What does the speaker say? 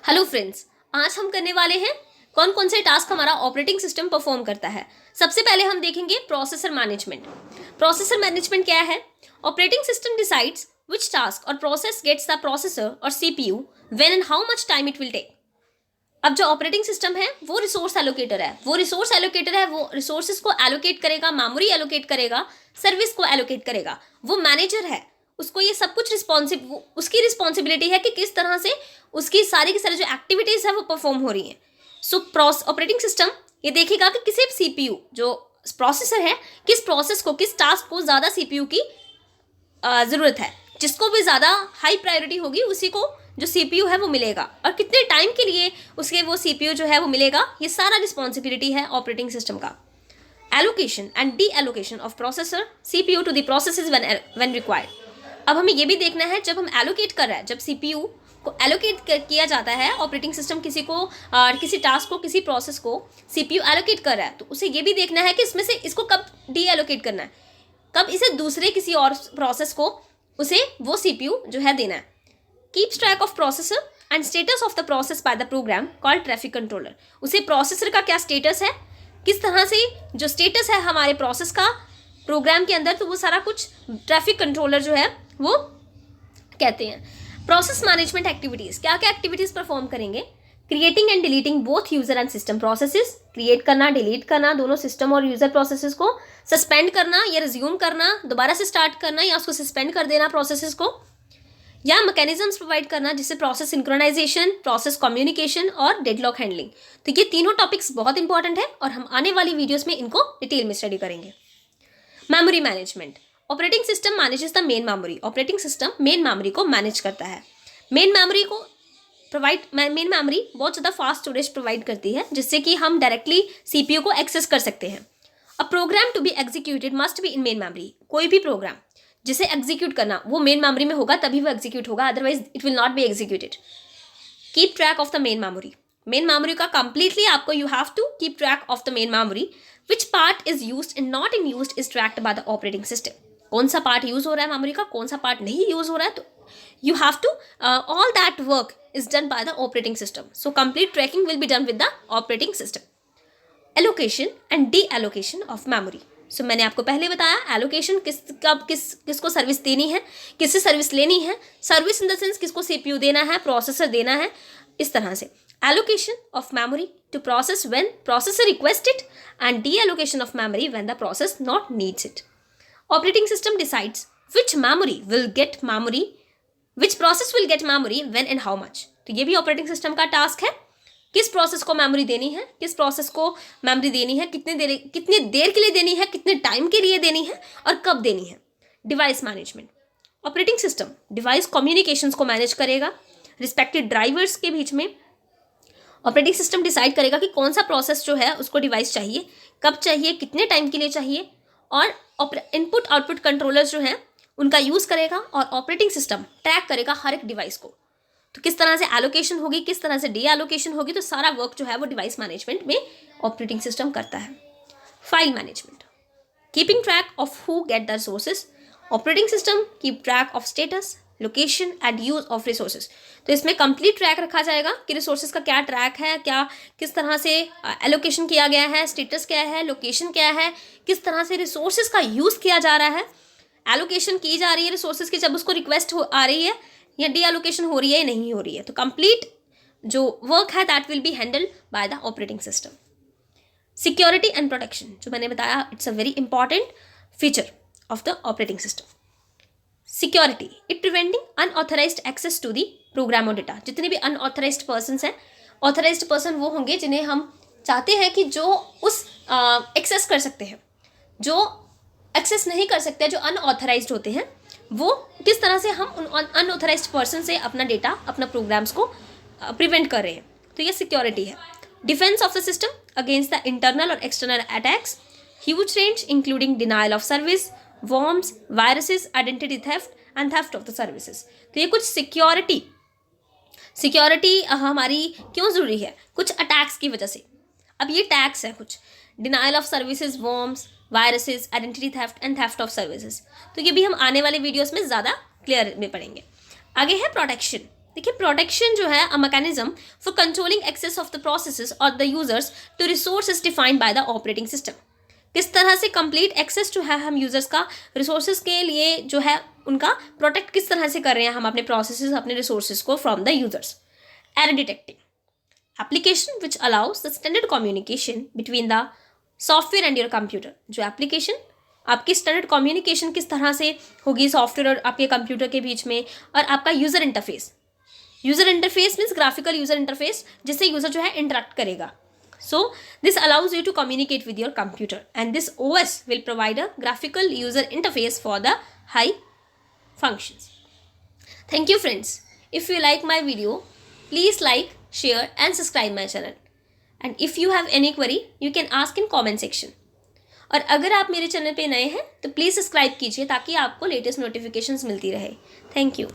Hello friends, आज हम करने वाले हैं कौन कौन से टास्क हमारा ऑपरेटिंग सिस्टम परफॉर्म करता है। सबसे पहले हम देखेंगे प्रोसेसर मैनेजमेंट। प्रोसेसर मैनेजमेंट क्या है? Operating system decides which task और प्रोसेस गेट्स द प्रोसेसर और CPU when and how much time it will take. अब जो ऑपरेटिंग सिस्टम है वो रिसोर्स एलोकेटर है। वो रिसोर्सेज को एलोकेट करेगा, मेमोरी एलोकेट करेगा, सर्विस को एलोकेट करेगा। वो मैनेजर है, उसको ये सब कुछ उसकी रिस्पॉन्सिबिलिटी है कि किस तरह से उसकी सारी की सारी जो एक्टिविटीज है वो परफॉर्म हो रही हैं। सो ऑपरेटिंग सिस्टम ये देखेगा कि किसी सीपीयू जो प्रोसेसर है, किस प्रोसेस को, किस टास्क को ज़्यादा सीपीयू की ज़रूरत है। जिसको भी ज़्यादा हाई प्रायोरिटी होगी उसी को जो सीपीयू है वो मिलेगा, और कितने टाइम के लिए उसके वो सीपीयू जो है वो मिलेगा, ये सारा रिस्पॉन्सिबिलिटी है ऑपरेटिंग सिस्टम का। Allocation and deallocation of processor CPU to the processes when required. अब हमें ये भी देखना है, जब हम एलोकेट कर रहे हैं, जब सीपीयू को एलोकेट किया जाता है, ऑपरेटिंग सिस्टम किसी टास्क को, किसी प्रोसेस को सीपीयू एलोकेट कर रहा है, तो उसे ये भी देखना है कि इसमें से इसको कब डी एलोकेट करना है, कब इसे दूसरे किसी और प्रोसेस को उसे वो सीपीयू जो है देना है। Keeps track of processor and status of the process by the program called traffic controller. उसे प्रोसेसर का क्या स्टेटस है, किस तरह से जो स्टेटस है हमारे प्रोसेस का प्रोग्राम के अंदर, तो वो सारा कुछ ट्रैफिक कंट्रोलर जो है वो कहते हैं। प्रोसेस मैनेजमेंट एक्टिविटीज़, क्या क्या एक्टिविटीज़ परफॉर्म करेंगे? Creating and deleting both user and system processes, create करना, डिलीट करना दोनों सिस्टम और यूजर प्रोसेसेस को, सस्पेंड करना या रिज्यूम करना, दोबारा से स्टार्ट करना या उसको सस्पेंड कर देना प्रोसेसेस को, या मैकेनिज्म्स प्रोवाइड करना जिससे प्रोसेस सिंक्रोनाइजेशन, प्रोसेस कम्युनिकेशन और डेडलॉक हैंडलिंग। तो ये तीनों टॉपिक्स बहुत इंपॉर्टेंट है और हम आने वाली वीडियोस में इनको डिटेल में स्टडी करेंगे। Memory management. Operating system manages the main memory. Operating system main memory को मैनेज करता है। मेन मेमोरी बहुत ज़्यादा फास्ट स्टोरेज प्रोवाइड करती है, जिससे कि हम डायरेक्टली सीपीयू को एक्सेस कर सकते हैं। A program to be executed must be in main memory. कोई भी प्रोग्राम जिसे एग्जीक्यूट करना वो मेन मेमोरी में होगा, तभी वो एग्जीक्यूट होगा, otherwise it will not be executed. Keep track of the main memory. Main memory का कंप्लीटली आपको you have to keep track of the main memory. Which part is used and not in used is tracked by the operating system. कौन सा part use हो रहा है memory का, कौन सा पार्ट नहीं यूज हो रहा है, तो you have to all that work is done by the operating system. So complete tracking will be done with the operating system. Allocation and deallocation of memory. So मैंने आपको पहले बताया allocation किसको service देनी है, किससे service लेनी है। सर्विस इन द सेंस किसको सीपीयू देना है, प्रोसेसर देना है, इस तरह से। Allocation of memory to process when processor requests it, and deallocation of memory when the process not needs it. Operating system decides which process will get memory when and how much. तो ये भी operating system का task है, किस process को memory देनी है, किस प्रोसेस को मेमोरी देनी है, कितनी देर के लिए देनी है, कितने टाइम के लिए देनी है और कब देनी है। Device management. Operating system device communications को मैनेज करेगा रिस्पेक्टिव ड्राइवर्स के बीच में। ऑपरेटिंग सिस्टम डिसाइड करेगा कि कौन सा प्रोसेस जो है उसको डिवाइस चाहिए, कब चाहिए, कितने टाइम के लिए चाहिए, और इनपुट आउटपुट कंट्रोलर्स जो हैं उनका यूज़ करेगा, और ऑपरेटिंग सिस्टम ट्रैक करेगा हर एक डिवाइस को। तो किस तरह से एलोकेशन होगी, किस तरह से डी एलोकेशन होगी, तो सारा वर्क जो है वो डिवाइस मैनेजमेंट में ऑपरेटिंग सिस्टम करता है। File management. Keeping track of who get the resources. Operating system keep track of status, location and use of resources. तो इसमें कंप्लीट ट्रैक रखा जाएगा कि रिसोर्सेज का क्या ट्रैक है, क्या किस तरह से एलोकेशन किया गया है, स्टेटस क्या है, लोकेशन क्या है, किस तरह से रिसोर्सेज का यूज़ किया जा रहा है, एलोकेशन की जा रही है रिसोर्सेज की जब उसको रिक्वेस्ट आ रही है, या डी एलोकेशन हो रही है या नहीं हो रही है। तो कंप्लीट जो वर्क है that will be handled by the operating system. Security and protection, जो मैंने बताया, it's a very important feature of the operating system. Security, it preventing unauthorized access to the program और डेटा। जितने भी unauthorized persons हैं, authorized person वो होंगे जिन्हें हम चाहते हैं कि जो उस एक्सेस कर सकते हैं, जो एक्सेस नहीं कर सकते, जो अनऑथराइज्ड होते हैं, वो किस तरह से हम उन अनऑथराइज्ड पर्सन से अपना डेटा, अपना प्रोग्राम्स को प्रिवेंट कर रहे हैं। तो ये सिक्योरिटी है। Defence of the system against the internal और external attacks, huge range including denial of service, worms, viruses, identity theft and theft of the services। तो ये कुछ सिक्योरिटी हमारी क्यों ज़रूरी है? कुछ अटैक्स की वजह से। अब ये टैक्स है कुछ, denial of services, worms, viruses, identity theft and theft of services. तो ये भी हम आने वाले वीडियोस में ज़्यादा क्लियर में पढ़ेंगे। आगे है प्रोटेक्शन। देखिए प्रोटेक्शन जो है a mechanism for controlling access of the processes और the users to resources defined by the operating system. किस तरह से कंप्लीट एक्सेस जो है हम यूजर्स का रिसोर्सेज के लिए जो है उनका प्रोटेक्ट किस तरह से कर रहे हैं हम अपने प्रोसेसेस अपने रिसोर्सेज को from the users. Error detecting application which allows the standard communication between the software and your computer. जो एप्लीकेशन आपकी स्टैंडर्ड कम्युनिकेशन किस तरह से होगी सॉफ्टवेयर और आपके कंप्यूटर के बीच में, और आपका user interface means graphical user interface जिससे यूजर जो है इंटरेक्ट करेगा। So this allows you to communicate with your computer and this OS will provide a graphical user interface for the high functions. Thank you friends. If you like my video, please like, share and subscribe my channel. And if you have any query, you can ask in comment section. और अगर आप मेरे channel पे नए हैं तो please subscribe कीजिए ताकि आपको लेटेस्ट नोटिफिकेशंस मिलती रहे। Thank you.